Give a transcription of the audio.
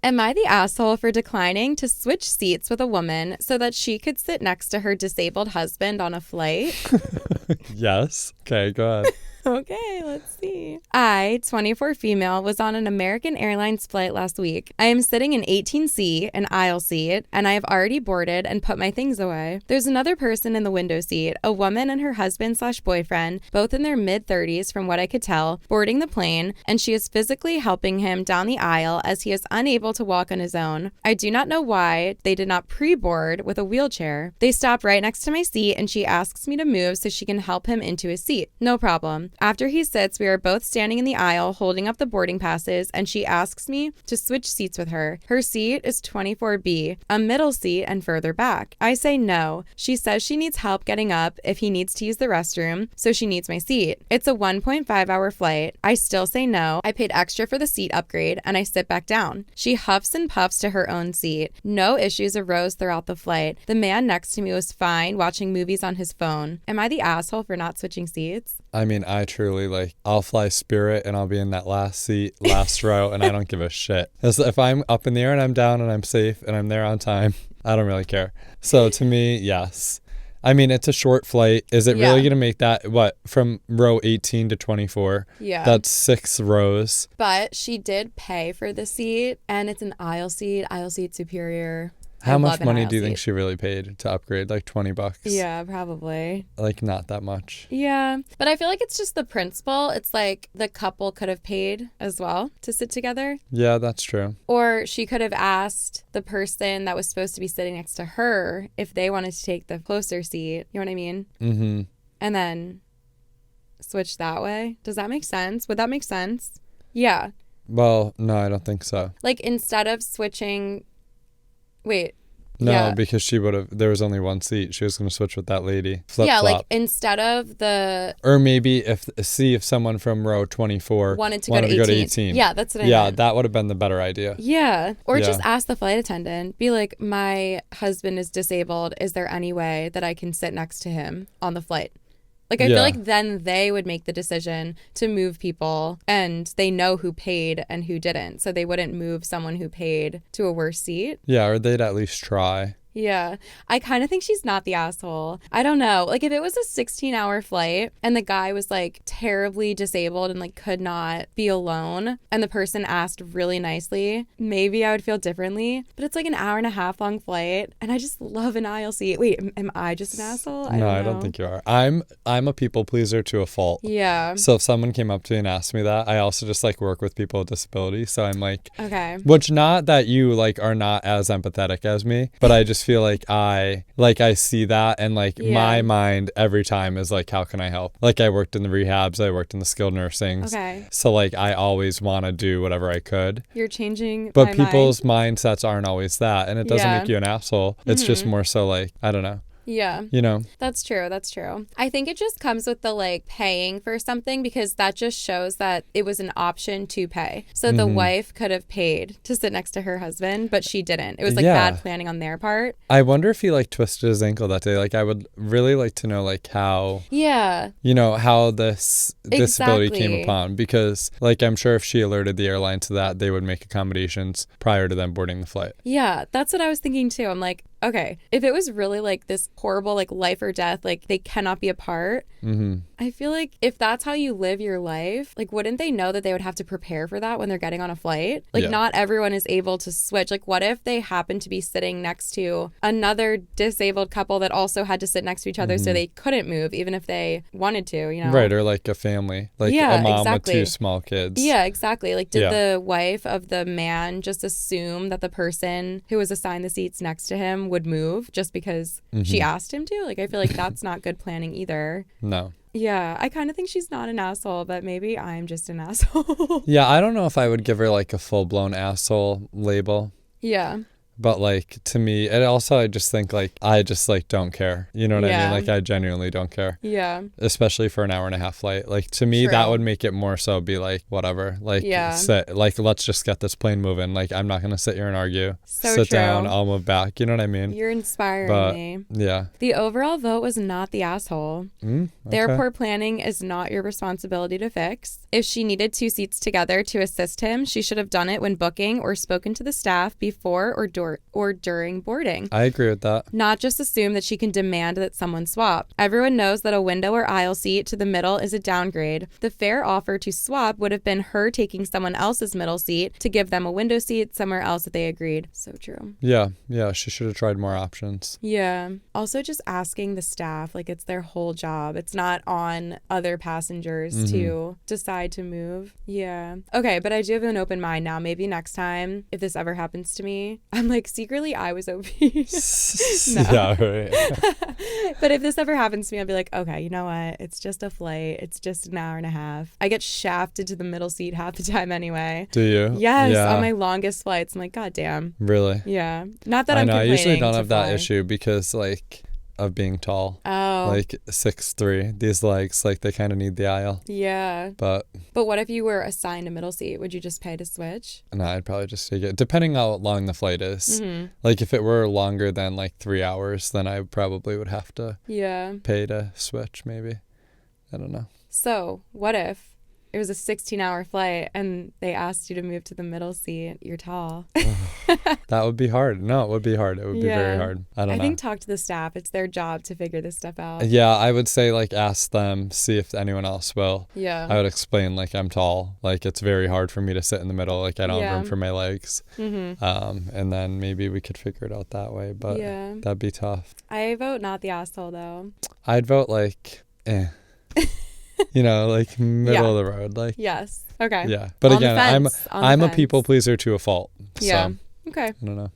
Am I the asshole for declining to switch seats with a woman so that she could sit next to her disabled husband on a flight? Yes. Okay, go ahead. Okay, let's see. I, 24 female, was on an American Airlines flight last week. I am sitting in 18C, an aisle seat, and I have already boarded and put my things away. There's another person in the window seat, a woman and her husband/boyfriend, both in their mid-30s from what I could tell, boarding the plane, and she is physically helping him down the aisle as he is unable to walk on his own. I do not know why they did not pre-board with a wheelchair. They stop right next to my seat and she asks me to move so she can help him into his seat. No problem. After he sits, we are both standing in the aisle holding up the boarding passes, and she asks me to switch seats with her. Her seat is 24B, a middle seat and further back. I say no. She says she needs help getting up if he needs to use the restroom, so she needs my seat. It's a 1.5-hour flight. I still say no. I paid extra for the seat upgrade, and I sit back down. She huffs and puffs to her own seat. No issues arose throughout the flight. The man next to me was fine watching movies on his phone. Am I the asshole for not switching seats? I mean, I truly, I'll fly Spirit and I'll be in that last seat, last row, and I don't give a shit. If I'm up in the air and I'm down and I'm safe and I'm there on time, I don't really care. So to me, yes. I mean, it's a short flight. Is it really going to make that, from row 18 to 24? Yeah. That's 6 rows. But she did pay for the seat, and it's an aisle seat superior. How much money do you think she really paid to upgrade? Like $20? Yeah, probably. Not that much. Yeah. But I feel like it's just the principle. It's like the couple could have paid as well to sit together. Yeah, that's true. Or she could have asked the person that was supposed to be sitting next to her if they wanted to take the closer seat. You know what I mean? Mm-hmm. And then switch that way. Does that make sense? Would that make sense? Yeah. Well, no, I don't think so. Instead of switching... Wait. No, yeah. Because there was only one seat. She was going to switch with that lady. Flip-flop. Instead of the... Or maybe if someone from row 24 wanted to go to 18. Yeah, that's what I meant. Yeah, that would have been the better idea. Yeah. Or just ask the flight attendant. Be like, my husband is disabled. Is there any way that I can sit next to him on the flight? I feel like then they would make the decision to move people, and they know who paid and who didn't. So they wouldn't move someone who paid to a worse seat. Yeah, or they'd at least try. Yeah. I kind of think she's not the asshole. I don't know. If it was a 16-hour flight and the guy was terribly disabled and could not be alone, and the person asked really nicely, maybe I would feel differently. But it's an hour and a half long flight, and I just love an aisle seat. Wait, am I just an asshole? I don't think you are. I'm a people pleaser to a fault. Yeah. So if someone came up to me and asked me that, I also just work with people with disabilities. So I'm okay. Which, not that you are not as empathetic as me, but I just feel I see that, and my mind every time is how can I help? I worked in the rehabs, I worked in the skilled nursings. Okay. So I always want to do whatever I could. You're changing But people's mindsets aren't always that, and it doesn't make you an asshole. It's just Mm-hmm. more so I don't know. Yeah. You know? That's true. I think it just comes with the paying for something, because that just shows that it was an option to pay. So the wife could have paid to sit next to her husband, but she didn't. It was bad planning on their part. I wonder if he twisted his ankle that day. I would really like to know how. Yeah. How this disability came upon, because I'm sure if she alerted the airline to that, they would make accommodations prior to them boarding the flight. Yeah, that's what I was thinking too. I'm okay, if it was really this horrible life or death, they cannot be apart, I feel if that's how you live your life, wouldn't they know that they would have to prepare for that when they're getting on a flight? Not everyone is able to switch. What if they happen to be sitting next to another disabled couple that also had to sit next to each other, so they couldn't move even if they wanted to, Right, or a family, a mom with 2 small kids. Yeah, exactly. Did the wife of the man just assume that the person who was assigned the seats next to him would move just because she asked him to? I feel that's not good planning either. No. Yeah, I kind of think she's not an asshole, but maybe I'm just an asshole. Yeah, I don't know if I would give her a full-blown asshole label. Yeah. But like to me, and also I just think like I just like don't care. You know what I mean? Like I genuinely don't care. Yeah. Especially for an 1.5-hour flight. Like to me, that would make it more so be like whatever. Like sit. Like let's just get this plane moving. Like I'm not gonna sit here and argue. Sit down. I'll move back. You know what I mean? You're inspiring me. Yeah. The overall vote was not the asshole. Okay. The airport planning is not your responsibility to fix. If she needed 2 seats together to assist him, she should have done it when booking or spoken to the staff before or during boarding. I agree with that. Not just assume that she can demand that someone swap. Everyone knows that a window or aisle seat to the middle is a downgrade. The fair offer to swap would have been her taking someone else's middle seat to give them a window seat somewhere else that they agreed. So true. Yeah. She should have tried more options. Yeah. Also just asking the staff, like it's their whole job. It's not on other passengers to decide to move. Yeah. Okay, but I do have an open mind now. Maybe next time, if this ever happens to me, I'm like, secretly I was obese. Yeah, right. But if this ever happens to me, I'll be like, okay, you know what? It's just a flight. It's just an 1.5 hours. I get shafted to the middle seat half the time anyway. Do you? Yes, on my longest flights. I'm like, God damn. Really? Yeah. Not that I'm complaining. I usually don't have that issue because like of being tall. Oh. Like 6'3". These legs, like they kind of need the aisle. Yeah. But what if you were assigned a middle seat? Would you just pay to switch? No, I'd probably just take it. Depending how long the flight is. Like if it were longer than like 3 hours, then I probably would have to pay to switch maybe. I don't know. So what if it was a 16-hour flight and they asked you to move to the middle seat? You're tall. That would be hard. No, it would be hard. It would be very hard. I don't know. I think talk to the staff. It's their job to figure this stuff out. Yeah, I would say like ask them, see if anyone else will. Yeah. I would explain like I'm tall. Like it's very hard for me to sit in the middle. Like I don't have room for my legs. And then maybe we could figure it out that way. But that'd be tough. I vote not the asshole though. I'd vote like you know, like middle of the road. Like yes. Okay. Yeah. But again, I'm a people pleaser to a fault. Yeah. So, okay. I don't know.